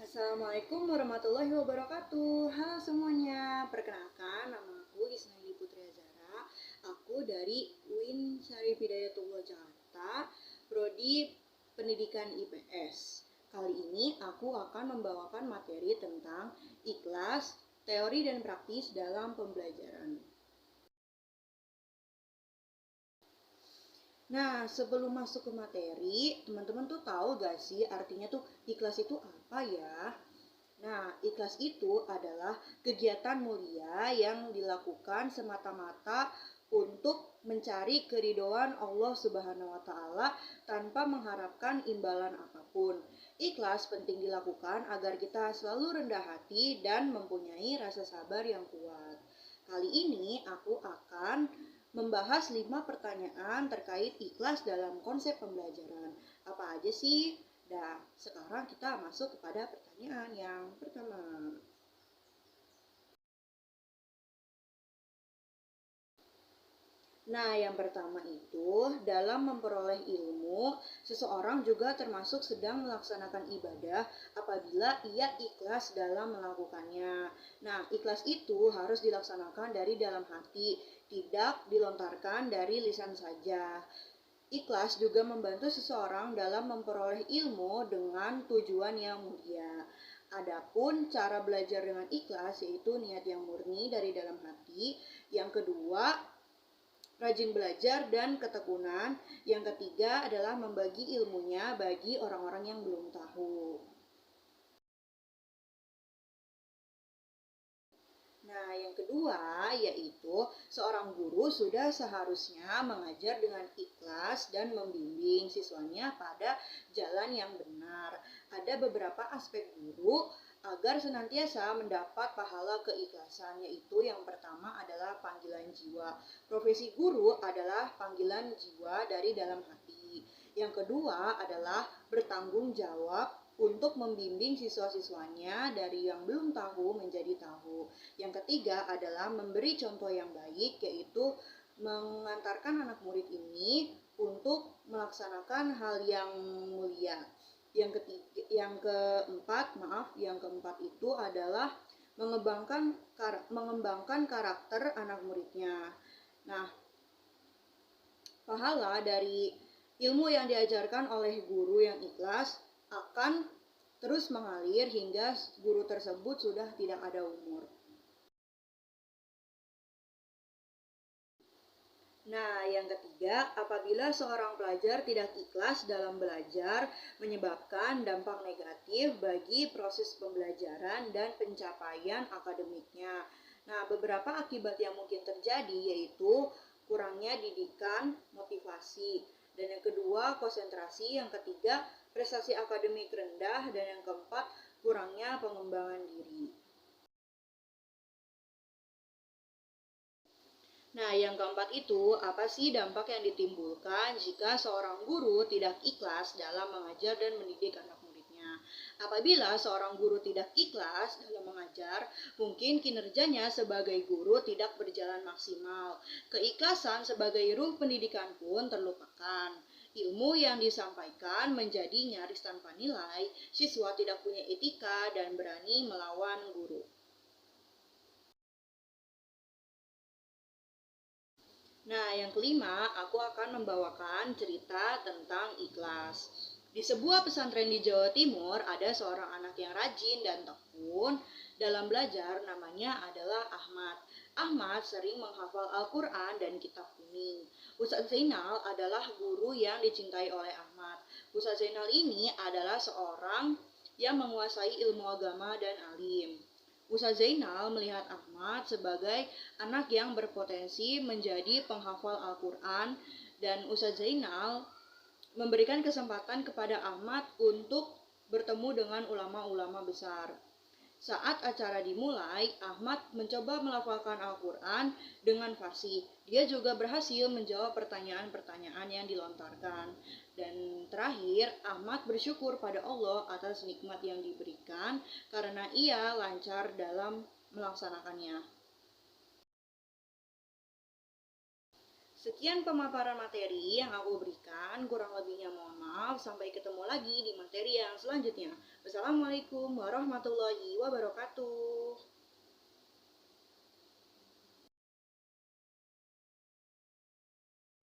Assalamualaikum warahmatullahi wabarakatuh. Halo semuanya, perkenalkan nama aku Isnaili Putri Azara. Aku dari UIN Syarif Hidayatullah Jakarta, Prodi Pendidikan IPS. Kali ini aku akan membawakan materi tentang ikhlas, teori dan praktis dalam pembelajaran. Nah, sebelum masuk ke materi, teman-teman tuh tahu gak sih artinya tuh ikhlas itu apa ya? Nah, ikhlas itu adalah kegiatan mulia yang dilakukan semata-mata untuk mencari keridhaan Allah Subhanahu wa taala tanpa mengharapkan imbalan apapun. Ikhlas penting dilakukan agar kita selalu rendah hati dan mempunyai rasa sabar yang kuat. Kali ini aku akan membahas 5 pertanyaan terkait ikhlas dalam konsep pembelajaran. Apa aja sih? Nah, sekarang kita masuk kepada pertanyaan yang pertama. Nah, yang pertama itu, dalam memperoleh ilmu, seseorang juga termasuk sedang melaksanakan ibadah apabila ia ikhlas dalam melakukannya. Nah, ikhlas itu harus dilaksanakan dari dalam hati, tidak dilontarkan dari lisan saja. Ikhlas juga membantu seseorang dalam memperoleh ilmu dengan tujuan yang mulia. Adapun cara belajar dengan ikhlas yaitu niat yang murni dari dalam hati. Yang kedua, rajin belajar dan ketekunan. Yang ketiga adalah membagi ilmunya bagi orang-orang yang belum tahu. Nah, yang kedua yaitu seorang guru sudah seharusnya mengajar dengan ikhlas dan membimbing siswanya pada jalan yang benar. Ada beberapa aspek guru agar senantiasa mendapat pahala keikhlasan, yaitu yang pertama adalah panggilan jiwa. Profesi guru adalah panggilan jiwa dari dalam hati. Yang kedua adalah bertanggung jawab untuk membimbing siswa-siswanya dari yang belum tahu menjadi tahu. Yang ketiga adalah memberi contoh yang baik, yaitu mengantarkan anak murid ini untuk melaksanakan hal yang mulia. Yang keempat itu adalah mengembangkan karakter anak muridnya. Nah, pahala dari ilmu yang diajarkan oleh guru yang ikhlas akan terus mengalir hingga guru tersebut sudah tidak ada umur. Nah, yang ketiga, apabila seorang pelajar tidak ikhlas dalam belajar, menyebabkan dampak negatif bagi proses pembelajaran dan pencapaian akademiknya. Nah, beberapa akibat yang mungkin terjadi yaitu kurangnya didikan, motivasi, dan yang kedua, konsentrasi, yang ketiga, prestasi akademik rendah, dan yang keempat, kurangnya pengembangan diri. Nah, yang keempat itu, apa sih dampak yang ditimbulkan jika seorang guru tidak ikhlas dalam mengajar dan mendidik anak muridnya? Apabila seorang guru tidak ikhlas dalam mengajar, mungkin kinerjanya sebagai guru tidak berjalan maksimal. Keikhlasan sebagai ruh pendidikan pun terlupakan. Ilmu yang disampaikan menjadi nyaris tanpa nilai, siswa tidak punya etika dan berani melawan guru. Nah, yang kelima, aku akan membawakan cerita tentang ikhlas. Di sebuah pesantren di Jawa Timur, ada seorang anak yang rajin dan tekun dalam belajar, namanya adalah Ahmad. Ahmad sering menghafal Al-Quran dan kitab kuning. Ustadz Zainal adalah guru yang dicintai oleh Ahmad. Ustadz Zainal ini adalah seorang yang menguasai ilmu agama dan alim. Ustaz Zainal melihat Ahmad sebagai anak yang berpotensi menjadi penghafal Al-Quran, dan Ustaz Zainal memberikan kesempatan kepada Ahmad untuk bertemu dengan ulama-ulama besar. Saat acara dimulai, Ahmad mencoba melafalkan Al-Quran dengan fasih. Dia juga berhasil menjawab pertanyaan-pertanyaan yang dilontarkan. Dan terakhir, Ahmad bersyukur pada Allah atas nikmat yang diberikan karena ia lancar dalam melaksanakannya. Sekian pemaparan materi yang aku berikan, kurang lebihnya mohon maaf, sampai ketemu lagi di materi yang selanjutnya. Wassalamualaikum warahmatullahi wabarakatuh.